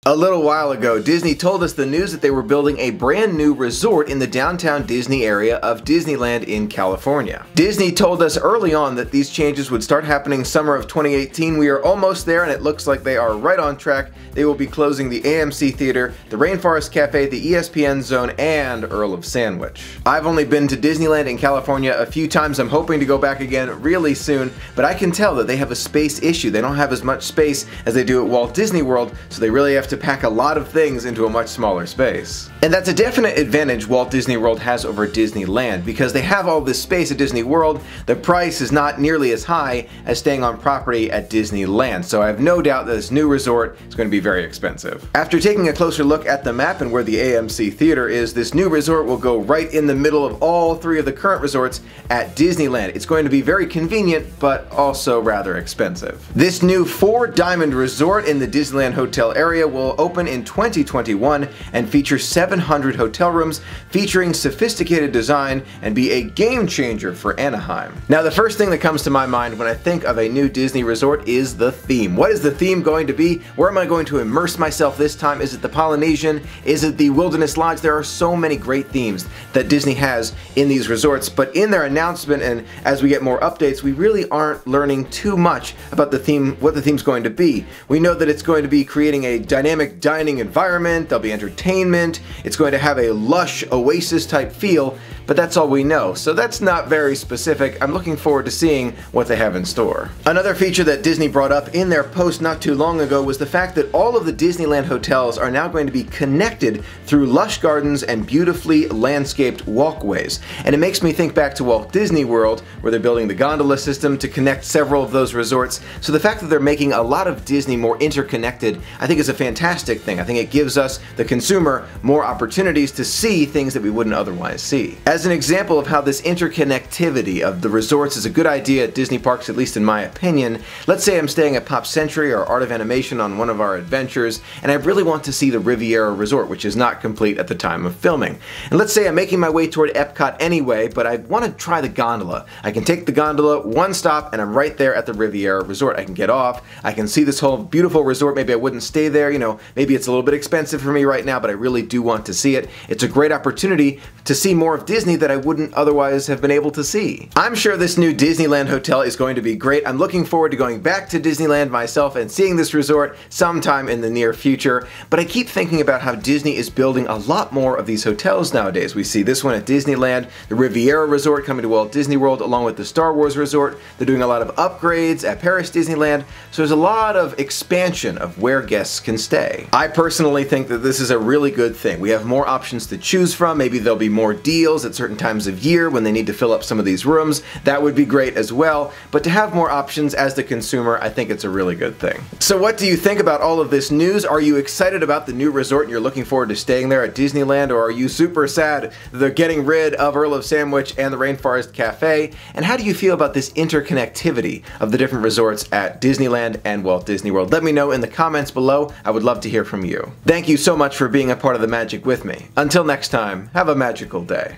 A little while ago, Disney told us the news that they were building a brand new resort in the downtown Disney area of Disneyland in California. Disney told us early on that these changes would start happening summer of 2018. We are almost there and it looks like they are right on track. They will be closing the AMC Theater, the Rainforest Cafe, the ESPN Zone, and Earl of Sandwich. I've only been to Disneyland in California a few times. I'm hoping to go back again really soon, but I can tell that they have a space issue. They don't have as much space as they do at Walt Disney World, so they really have to pack a lot of things into a much smaller space. And that's a definite advantage Walt Disney World has over Disneyland. Because they have all this space at Disney World, the price is not nearly as high as staying on property at Disneyland, so I have no doubt that this new resort is going to be very expensive. After taking a closer look at the map and where the AMC Theater is, this new resort will go right in the middle of all three of the current resorts at Disneyland. It's going to be very convenient, but also rather expensive. This new 4-diamond resort in the Disneyland Hotel area will open in 2021 and feature 700 hotel rooms featuring sophisticated design and be a game changer for Anaheim. Now, the first thing that comes to my mind when I think of a new Disney resort is the theme. What is the theme going to be? Where am I going to immerse myself this time? Is it the Polynesian? Is it the Wilderness Lodge? There are so many great themes that Disney has in these resorts, but in their announcement and as we get more updates, we really aren't learning too much about the theme, what the theme's going to be. We know that it's going to be creating a dynamic dining environment, there'll be entertainment, it's going to have a lush oasis type feel, but that's all we know, so that's not very specific. I'm looking forward to seeing what they have in store. Another feature that Disney brought up in their post not too long ago was the fact that all of the Disneyland hotels are now going to be connected through lush gardens and beautifully landscaped walkways. And it makes me think back to Walt Disney World, where they're building the gondola system to connect several of those resorts. So the fact that they're making a lot of Disney more interconnected, I think is a fantastic thing. I think it gives us, the consumer, more opportunities to see things that we wouldn't otherwise see. As an example of how this interconnectivity of the resorts is a good idea at Disney parks, at least in my opinion, let's say I'm staying at Pop Century or Art of Animation on one of our adventures, and I really want to see the Riviera Resort, which is not complete at the time of filming. And let's say I'm making my way toward Epcot anyway, but I want to try the gondola. I can take the gondola one stop and I'm right there at the Riviera Resort. I can get off, I can see this whole beautiful resort. Maybe I wouldn't stay there, you know, maybe it's a little bit expensive for me right now, but I really do want to see it. It's a great opportunity to see more of Disney that I wouldn't otherwise have been able to see. I'm sure this new Disneyland hotel is going to be great. I'm looking forward to going back to Disneyland myself and seeing this resort sometime in the near future, but I keep thinking about how Disney is building a lot more of these hotels nowadays. We see this one at Disneyland, the Riviera Resort coming to Walt Disney World along with the Star Wars Resort. They're doing a lot of upgrades at Paris Disneyland, so there's a lot of expansion of where guests can stay. I personally think that this is a really good thing. We have more options to choose from. Maybe there'll be more deals at certain times of year when they need to fill up some of these rooms. That would be great as well, but to have more options as the consumer, I think it's a really good thing. So what do you think about all of this news? Are you excited about the new resort and you're looking forward to staying there at Disneyland, or are you super sad that they're getting rid of Earl of Sandwich and the Rainforest Cafe? And how do you feel about this interconnectivity of the different resorts at Disneyland and Walt Disney World? Let me know in the comments below. I would love to hear from you. Thank you so much for being a part of the magic with me. Until next time, have a magical day.